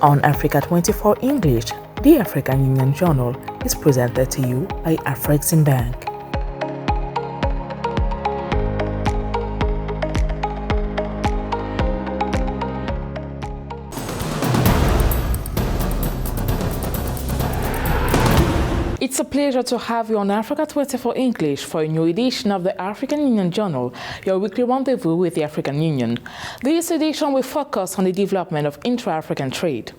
On Africa 24 English, the African Union Journal is presented to you by Bank. It's a pleasure to have you on Africa 24 English for a new edition of the African Union Journal, your weekly rendezvous with the African Union. This edition will focus on the development of intra-African trade.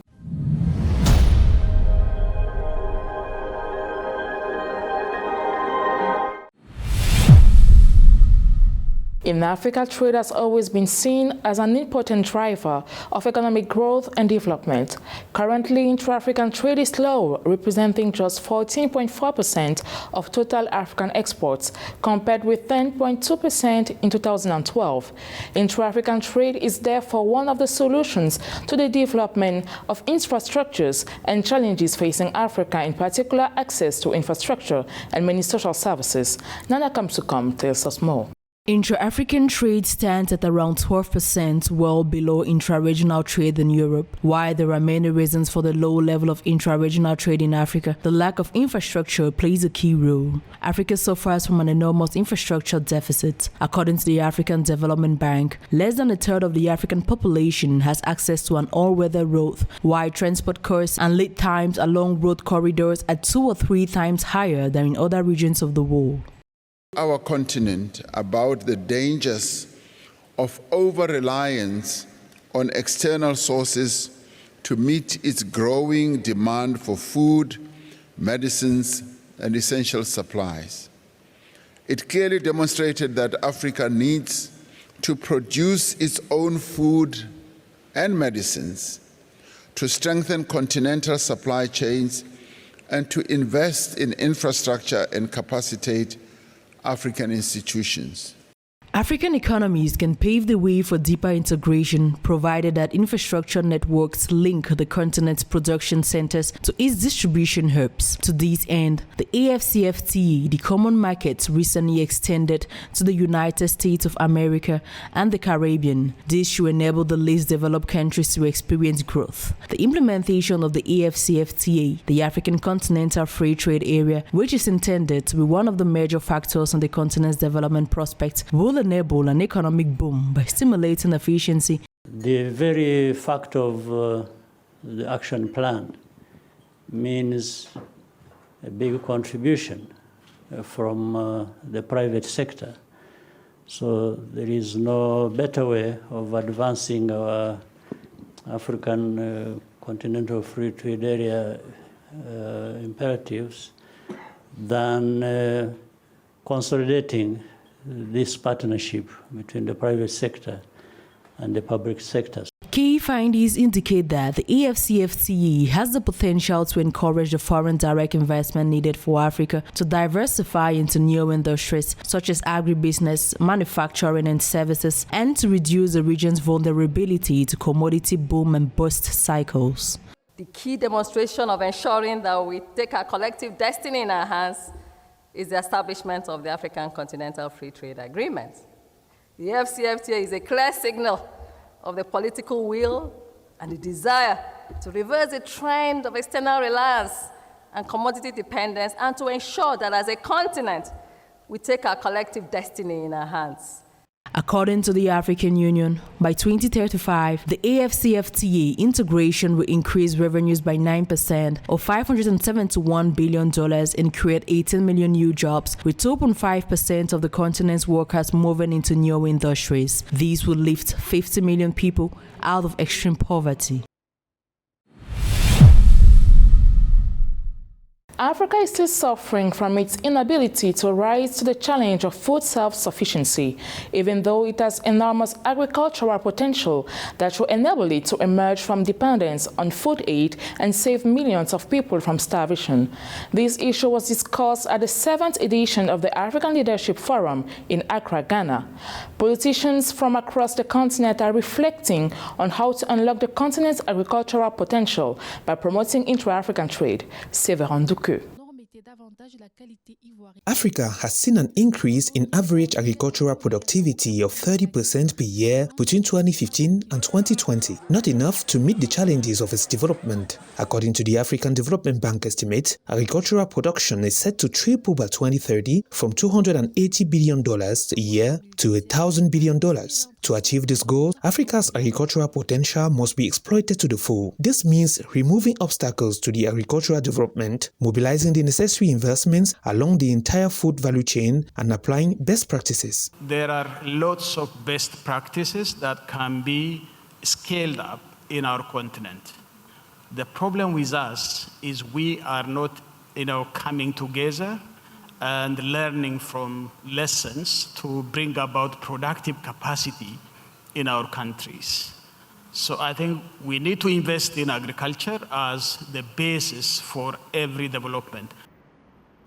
In Africa, trade has always been seen as an important driver of economic growth and development. Currently, intra-African trade is low, representing just 14.4% of total African exports, compared with 10.2% in 2012. Intra-African trade is therefore one of the solutions to the development of infrastructures and challenges facing Africa, in particular access to infrastructure and many social services. Nana Kamsukam tells us more. Intra-African trade stands at around 12%, well below intra-regional trade in Europe. While there are many reasons for the low level of intra-regional trade in Africa, the lack of infrastructure plays a key role. Africa suffers from an enormous infrastructure deficit. According to the African Development Bank, less than a third of the African population has access to an all-weather road, while transport costs and lead times along road corridors are 2 or 3 times higher than in other regions of the world. Our continent about the dangers of over-reliance on external sources to meet its growing demand for food, medicines, and essential supplies. It clearly demonstrated that Africa needs to produce its own food and medicines, to strengthen continental supply chains, and to invest in infrastructure and capacitate African institutions. African economies can pave the way for deeper integration, provided that infrastructure networks link the continent's production centers to its distribution hubs. To this end, the AfCFTA, the common market, recently extended to the United States of America and the Caribbean. This should enable the least developed countries to experience growth. The implementation of the AfCFTA, the African Continental Free Trade Area, which is intended to be one of the major factors on the continent's development prospects, will enable an economic boom by stimulating efficiency. The very fact of the action plan means a big contribution from the private sector. So there is no better way of advancing our African Continental Free Trade Area imperatives than consolidating this partnership between the private sector and the public sectors. Key findings indicate that the AfCFTA has the potential to encourage the foreign direct investment needed for Africa to diversify into new industries such as agribusiness, manufacturing and services, and to reduce the region's vulnerability to commodity boom and bust cycles. The key demonstration of ensuring that we take our collective destiny in our hands is the establishment of the African Continental Free Trade Agreement. The AfCFTA is a clear signal of the political will and the desire to reverse the trend of external reliance and commodity dependence, and to ensure that as a continent, we take our collective destiny in our hands. According to the African Union, by 2035, the AfCFTA integration will increase revenues by 9% or $571 billion and create 18 million new jobs, with 2.5% of the continent's workers moving into new industries. These will lift 50 million people out of extreme poverty. Africa is still suffering from its inability to rise to the challenge of food self-sufficiency, even though it has enormous agricultural potential that will enable it to emerge from dependence on food aid and save millions of people from starvation. This issue was discussed at the 7th edition of the African Leadership Forum in Accra, Ghana. Politicians from across the continent are reflecting on how to unlock the continent's agricultural potential by promoting intra-African trade. Sabelo Mbokazi. Africa has seen an increase in average agricultural productivity of 30% per year between 2015 and 2020, not enough to meet the challenges of its development. According to the African Development Bank estimate, agricultural production is set to triple by 2030 from $280 billion a year to $1,000 billion. To achieve this goal, Africa's agricultural potential must be exploited to the full. This means removing obstacles to the agricultural development, mobilizing the necessary investments along the entire food value chain, and applying best practices. There are lots of best practices that can be scaled up in our continent. The problem with us is we are not, coming together and learning from lessons to bring about productive capacity in our countries. So I think we need to invest in agriculture as the basis for every development.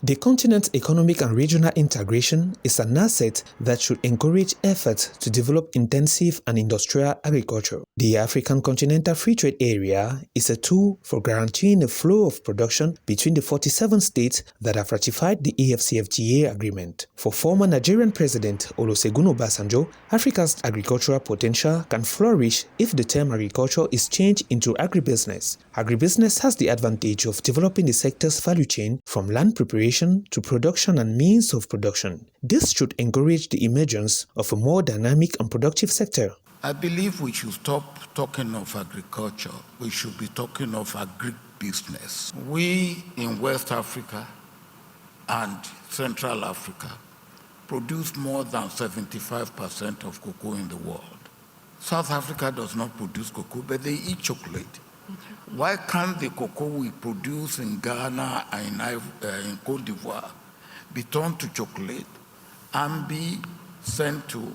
The continent's economic and regional integration is an asset that should encourage efforts to develop intensive and industrial agriculture. The African Continental Free Trade Area is a tool for guaranteeing a flow of production between the 47 states that have ratified the AfCFTA agreement. For former Nigerian President Olusegun Obasanjo, Africa's agricultural potential can flourish if the term agriculture is changed into agribusiness. Agribusiness has the advantage of developing the sector's value chain from land preparation to production and means of production. This should encourage the emergence of a more dynamic and productive sector. I believe we should stop talking of agriculture. We should be talking of agribusiness. We in West Africa and Central Africa produce more than 75% of cocoa in the world. South Africa does not produce cocoa, but they eat chocolate. Why can't the cocoa we produce in Ghana and in Cote d'Ivoire be turned to chocolate and be sent to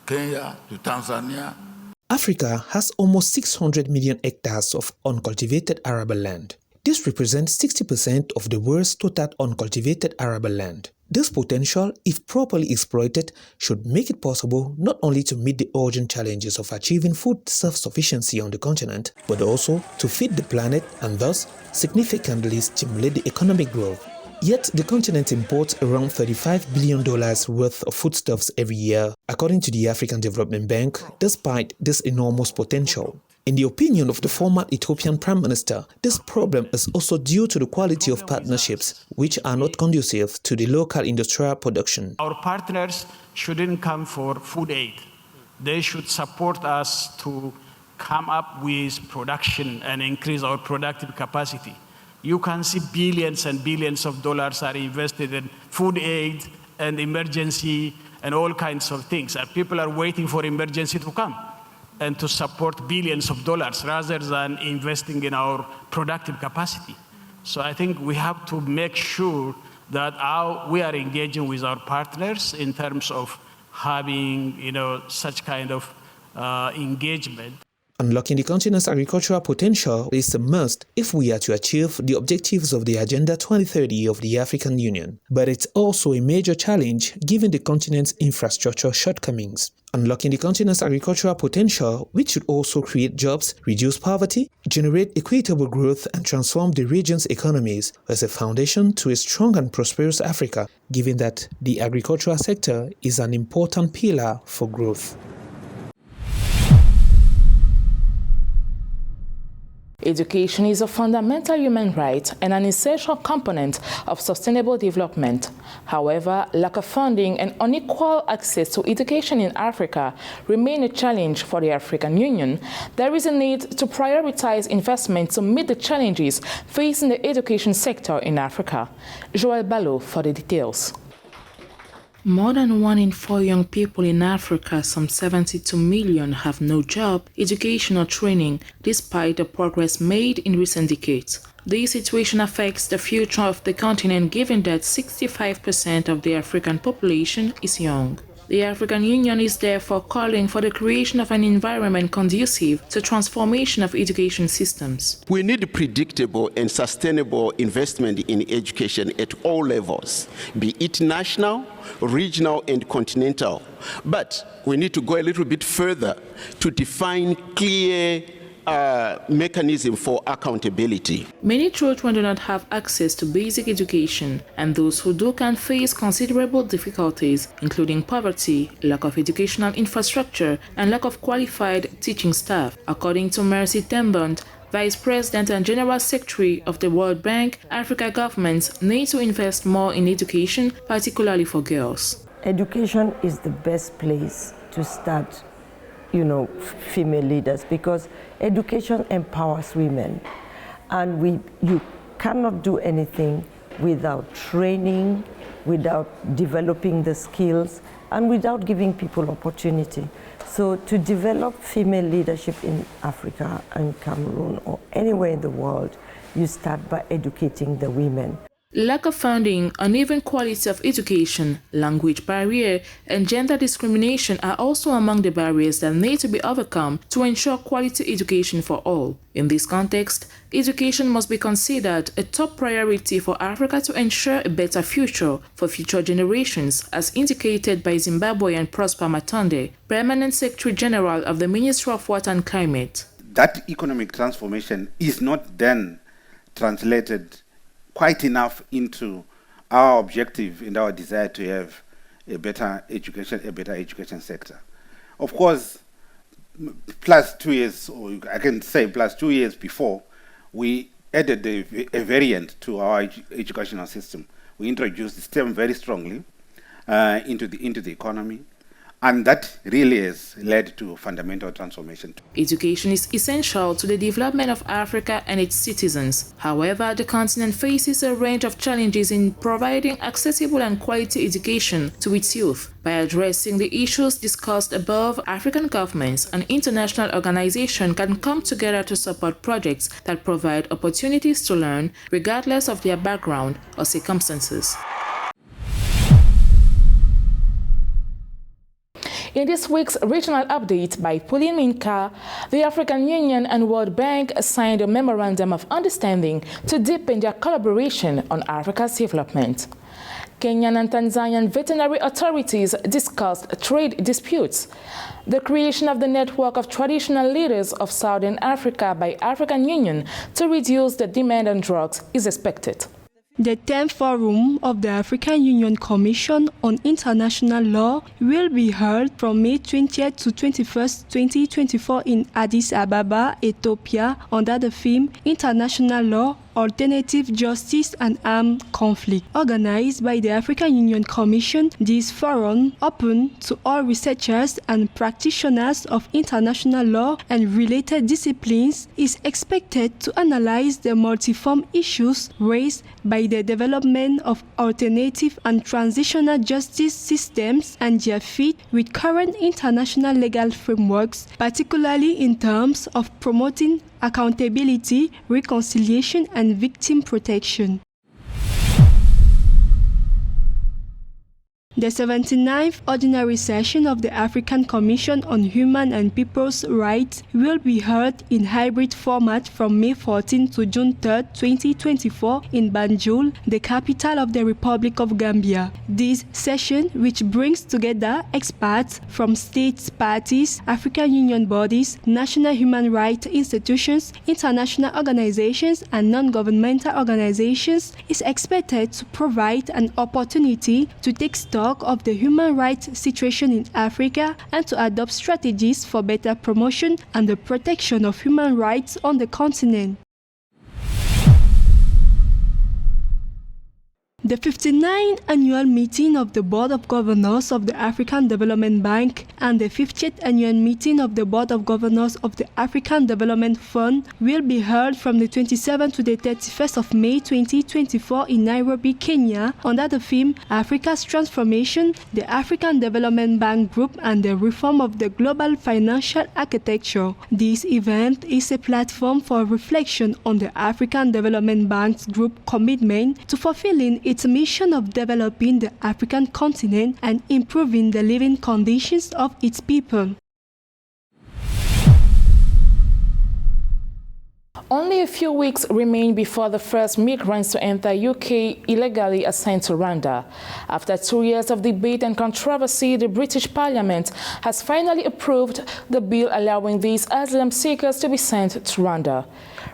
Kenya, to Tanzania? Africa has almost 600 million hectares of uncultivated arable land. This represents 60% of the world's total uncultivated arable land. This potential, if properly exploited, should make it possible not only to meet the urgent challenges of achieving food self-sufficiency on the continent, but also to feed the planet and thus significantly stimulate the economic growth. Yet, the continent imports around $35 billion worth of foodstuffs every year, according to the African Development Bank, despite this enormous potential. In the opinion of the former Ethiopian Prime Minister, this problem is also due to the quality of partnerships, which are not conducive to the local industrial production. Our partners shouldn't come for food aid. They should support us to come up with production and increase our productive capacity. You can see billions and billions of dollars are invested in food aid and emergency and all kinds of things. And people are waiting for emergency to come and to support billions of dollars rather than investing in our productive capacity. So I think we have to make sure that we are engaging with our partners in terms of having, such kind of engagement. Unlocking the continent's agricultural potential is a must if we are to achieve the objectives of the Agenda 2030 of the African Union. But it's also a major challenge given the continent's infrastructure shortcomings. Unlocking the continent's agricultural potential, which should also create jobs, reduce poverty, generate equitable growth, and transform the region's economies, as a foundation to a strong and prosperous Africa, given that the agricultural sector is an important pillar for growth. Education is a fundamental human right and an essential component of sustainable development. However, lack of funding and unequal access to education in Africa remain a challenge for the African Union. There is a need to prioritize investment to meet the challenges facing the education sector in Africa. Joel Ballo for the details. More than 1 in 4 young people in Africa, some 72 million, have no job, education or training, despite the progress made in recent decades. This situation affects the future of the continent given that 65% of the African population is young. The African Union is therefore calling for the creation of an environment conducive to transformation of education systems. We need predictable and sustainable investment in education at all levels, be it national, regional, and continental. But we need to go a little bit further to define clear mechanism for accountability. Many children do not have access to basic education, and those who do can face considerable difficulties, including poverty, lack of educational infrastructure, and lack of qualified teaching staff. According to Mercy Tembond, Vice President and General Secretary of the World Bank, Africa governments need to invest more in education, particularly for girls. Education is the best place to start, female leaders, because education empowers women. And you cannot do anything without training, without developing the skills, and without giving people opportunity. So to develop female leadership in Africa and Cameroon or anywhere in the world, you start by educating the women. Lack of funding, uneven quality of education, language barrier, and gender discrimination are also among the barriers that need to be overcome to ensure quality education for all. In this context, education must be considered a top priority for Africa to ensure a better future for future generations, as indicated by Zimbabwean Prosper Matonde, Permanent Secretary General of the Ministry of Water and Climate. That economic transformation is not then translated quite enough into our objective and our desire to have a better education sector. Of course, plus 2 years, or I can say plus 2 years before, we added a variant to our educational system. We introduced STEM very strongly into the economy, and that really has led to fundamental transformation. Education is essential to the development of Africa and its citizens. However, the continent faces a range of challenges in providing accessible and quality education to its youth. By addressing the issues discussed above, African governments and international organizations can come together to support projects that provide opportunities to learn, regardless of their background or circumstances. In this week's regional update by Pauline Minka, the African Union and World Bank signed a memorandum of understanding to deepen their collaboration on Africa's development. Kenyan and Tanzanian veterinary authorities discussed trade disputes. The creation of the network of traditional leaders of Southern Africa by African Union to reduce the demand on drugs is expected. The 10th Forum of the African Union Commission on International Law will be held from May 20th to 21st, 2024 in Addis Ababa, Ethiopia, under the theme International Law, Alternative Justice and Armed Conflict. Organized by the African Union Commission, this forum, open to all researchers and practitioners of international law and related disciplines, is expected to analyze the multiform issues raised by the development of alternative and transitional justice systems and their fit with current international legal frameworks, particularly in terms of promoting accountability, reconciliation, and victim protection. The 79th Ordinary Session of the African Commission on Human and People's Rights will be held in hybrid format from May 14 to June 3, 2024 in Banjul, the capital of the Republic of Gambia. This session, which brings together experts from states, parties, African Union bodies, national human rights institutions, international organizations, and non-governmental organizations, is expected to provide an opportunity to take stock of the human rights situation in Africa and to adopt strategies for better promotion and the protection of human rights on the continent. The 59th annual meeting of the Board of Governors of the African Development Bank and the 50th annual meeting of the Board of Governors of the African Development Fund will be held from the 27th to the 31st of May 2024 in Nairobi, Kenya, under the theme Africa's Transformation, the African Development Bank Group and the Reform of the Global Financial Architecture. This event is a platform for reflection on the African Development Bank's group commitment to fulfilling its mission of developing the African continent and improving the living conditions of its people. Only a few weeks remain before the first migrants to enter UK illegally are sent to Rwanda. After 2 years of debate and controversy, the British Parliament has finally approved the bill allowing these asylum seekers to be sent to Rwanda.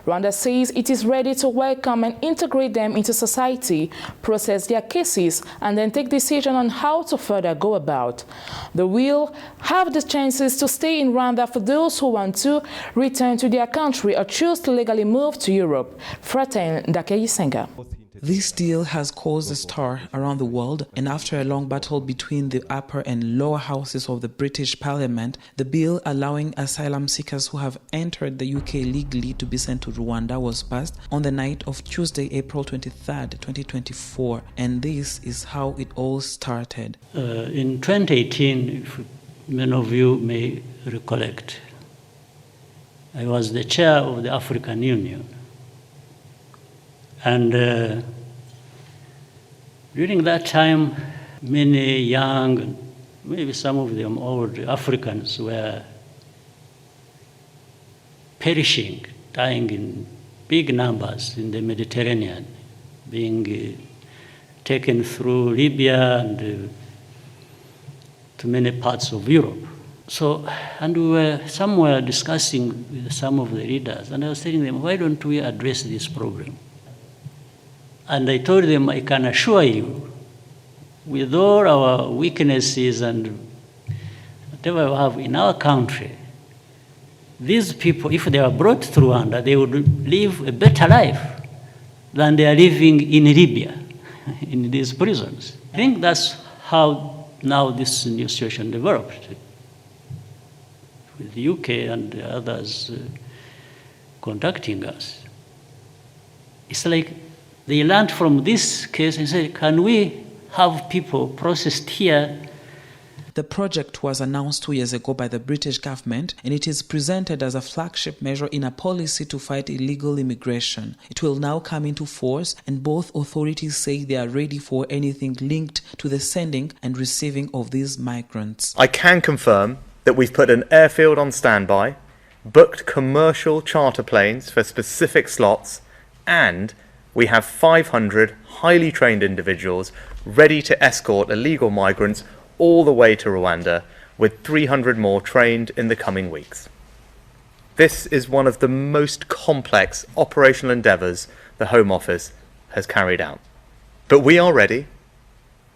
Rwanda says it is ready to welcome and integrate them into society, process their cases, and then take decisions on how to further go about. They will have the chances to stay in Rwanda for those who want to return to their country or choose to legally move to Europe. Fratain Ndakeyisenga. This deal has caused a stir around the world, and after a long battle between the upper and lower houses of the British Parliament, the bill allowing asylum seekers who have entered the UK legally to be sent to Rwanda was passed on the night of Tuesday, April 23rd, 2024, and this is how it all started. In 2018, if many of you may recollect, I was the chair of the African Union. And during that time, many young, maybe some of them old Africans were perishing, dying in big numbers in the Mediterranean, being taken through Libya and to many parts of Europe. So, and we were somewhere discussing with some of the leaders, and I was telling them, why don't we address this problem? And I told them, I can assure you, with all our weaknesses and whatever we have in our country, these people, if they are brought to Rwanda, they would live a better life than they are living in Libya, in these prisons. I think that's how now this new situation developed, with the UK and others contacting us. It's like they learned from this case and said, can we have people processed here? The project was announced 2 years ago by the British government, and it is presented as a flagship measure in a policy to fight illegal immigration. It will now come into force, and both authorities say they are ready for anything linked to the sending and receiving of these migrants. I can confirm that we've put an airfield on standby, booked commercial charter planes for specific slots, and we have 500 highly trained individuals ready to escort illegal migrants all the way to Rwanda, with 300 more trained in the coming weeks. This is one of the most complex operational endeavours the Home Office has carried out. But we are ready,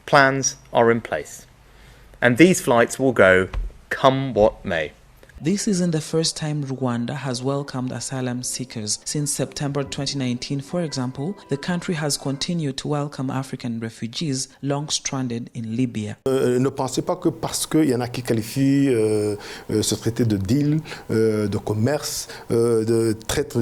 plans are in place, and these flights will go come what may. This isn't the first time Rwanda has welcomed asylum seekers. Since September 2019, for example, the country has continued to welcome African refugees long stranded in Libya. Ne pensez pas que parce qu'il y en a qui qualifient ce traité de deal, de commerce, de traite...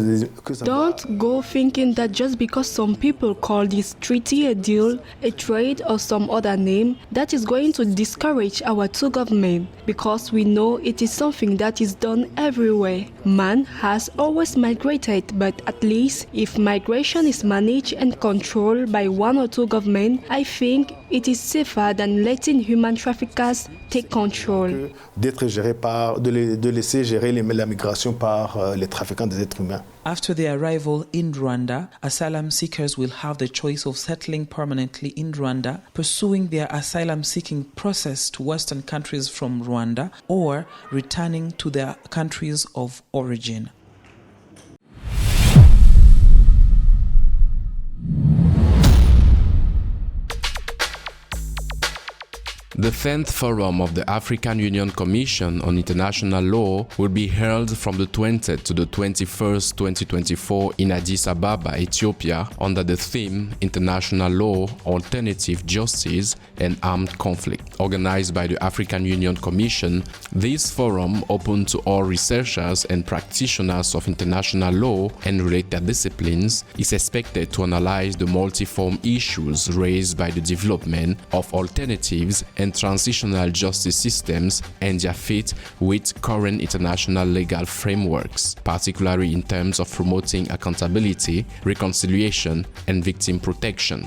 Don't go thinking that just because some people call this treaty a deal, a trade, or some other name, that is going to discourage our two governments, because we know it is something that is done everywhere. Man has always migrated, but at least if migration is managed and controlled by one or two governments, I think it is safer than letting human traffickers take control. De laisser gérer la migration par les trafiquants des êtres humains. After their arrival in Rwanda, asylum seekers will have the choice of settling permanently in Rwanda, pursuing their asylum-seeking process to Western countries from Rwanda, or returning to their countries of origin. The 10th Forum of the African Union Commission on International Law will be held from the 20th to the 21st, 2024 in Addis Ababa, Ethiopia, under the theme International Law, Alternative Justice and Armed Conflict. Organized by the African Union Commission, this forum, open to all researchers and practitioners of international law and related disciplines, is expected to analyze the multiform issues raised by the development of alternatives and transitional justice systems and their fit with current international legal frameworks, particularly in terms of promoting accountability, reconciliation, and victim protection.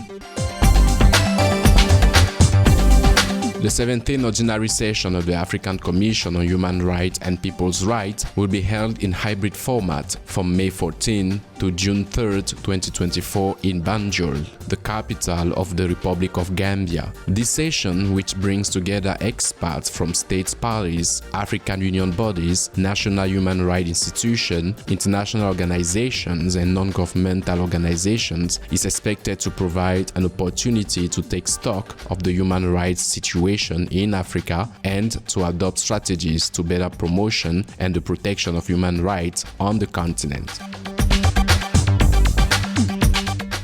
The 17th Ordinary Session of the African Commission on Human Rights and People's Rights will be held in hybrid format from May 14 to June 3, 2024 in Banjul, the capital of the Republic of Gambia. This session, which brings together experts from state parties, African Union bodies, national human rights institutions, international organizations, and non-governmental organizations, is expected to provide an opportunity to take stock of the human rights situation in Africa and to adopt strategies to better promotion and the protection of human rights on the continent.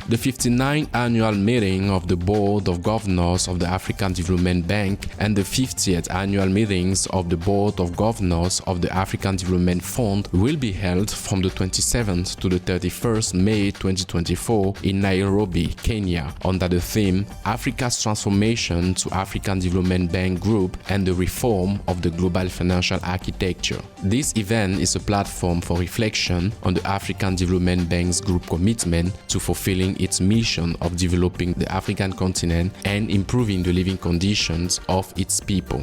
The 59th annual meeting of the Board of Governors of the African Development Bank and the 50th annual meetings of the Board of Governors of the African Development Fund will be held from the 27th to the 31st May 2024 in Nairobi, Kenya, under the theme Africa's Transformation to African Development Bank Group and the Reform of the Global Financial Architecture. This event is a platform for reflection on the African Development Bank's group commitment to fulfilling its mission of developing the African continent and improving the living conditions of its people.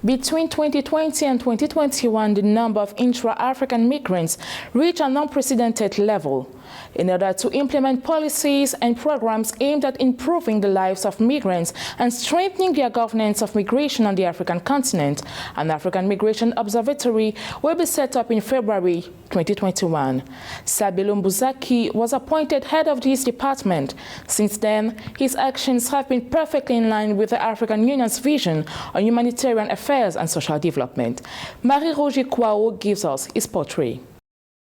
Between 2020 and 2021, the number of intra-African migrants reached an unprecedented level. In order to implement policies and programs aimed at improving the lives of migrants and strengthening their governance of migration on the African continent, an African Migration Observatory will be set up in February 2021. Sabelo Mbokazi was appointed head of this department. Since then, his actions have been perfectly in line with the African Union's vision on humanitarian affairs and social development. Marie-Roger Kwao gives us his portrait.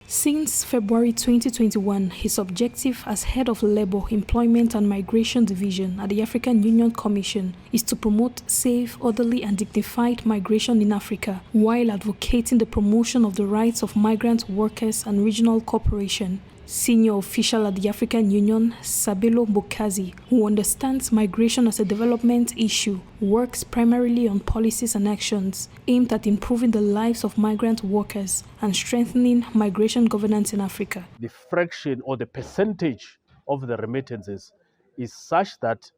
Since February 2021, his objective as head of Labour, Employment and Migration Division at the African Union Commission is to promote safe, orderly and dignified migration in Africa, while advocating the promotion of the rights of migrant workers and regional cooperation. Senior official at the African Union, Sabelo Mbokazi, who understands migration as a development issue, works primarily on policies and actions aimed at improving the lives of migrant workers and strengthening migration governance in Africa. The fraction or the percentage of the remittances is such that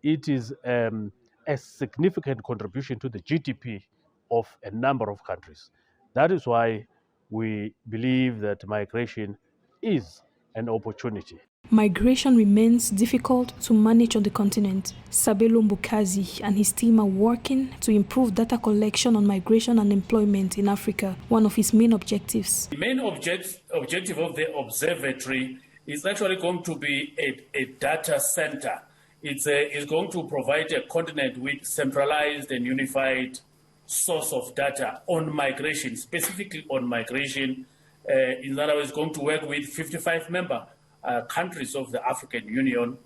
it is a significant contribution to the GDP of a number of countries. That is why we believe that migration is an opportunity. Migration remains difficult to manage on the continent. Sabelo Mbokazi and his team are working to improve data collection on migration and employment in Africa, one of his main objectives. The main objective of the observatory is actually going to be a data center. It's going to provide a continent with centralized and unified source of data on migration, specifically on migration. In other words, going to work with 55 member countries of the African Union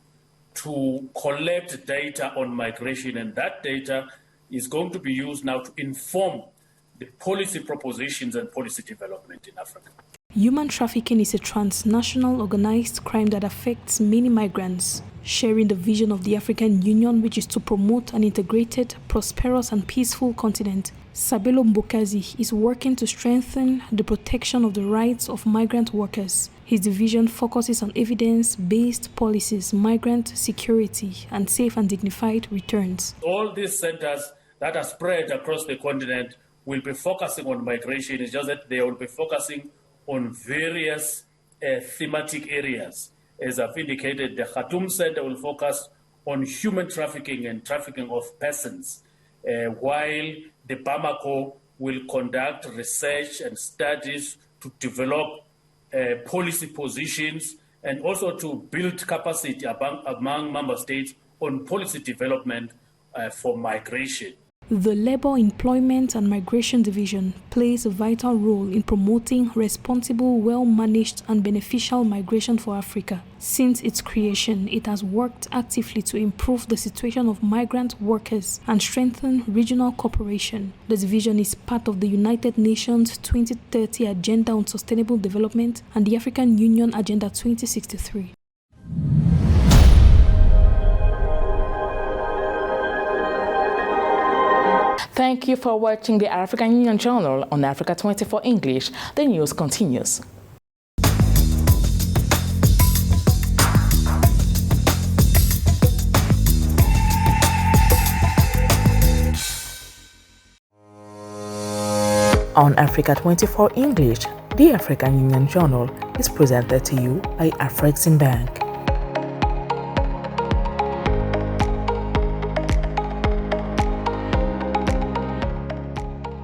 to collect data on migration, and that data is going to be used now to inform the policy propositions and policy development in Africa. Human trafficking is a transnational organized crime that affects many migrants. Sharing the vision of the African Union, which is to promote an integrated, prosperous and peaceful continent, Sabelo Mbokazi is working to strengthen the protection of the rights of migrant workers. His division focuses on evidence-based policies, migrant security, and safe and dignified returns. All these centers that are spread across the continent will be focusing on migration. It's just that they will be focusing on various thematic areas. As I've indicated, the Khartoum Center will focus on human trafficking and trafficking of persons, while the Bamako will conduct research and studies to develop policy positions and also to build capacity among member states on policy development for migration. The Labour, Employment and Migration Division plays a vital role in promoting responsible, well-managed and beneficial migration for Africa. Since its creation, it has worked actively to improve the situation of migrant workers and strengthen regional cooperation. The division is part of the United Nations 2030 Agenda on Sustainable Development and the African Union Agenda 2063. Thank you for watching the African Union Journal on Africa 24 English. The news continues. On Africa 24 English, the African Union Journal is presented to you by Afreximbank.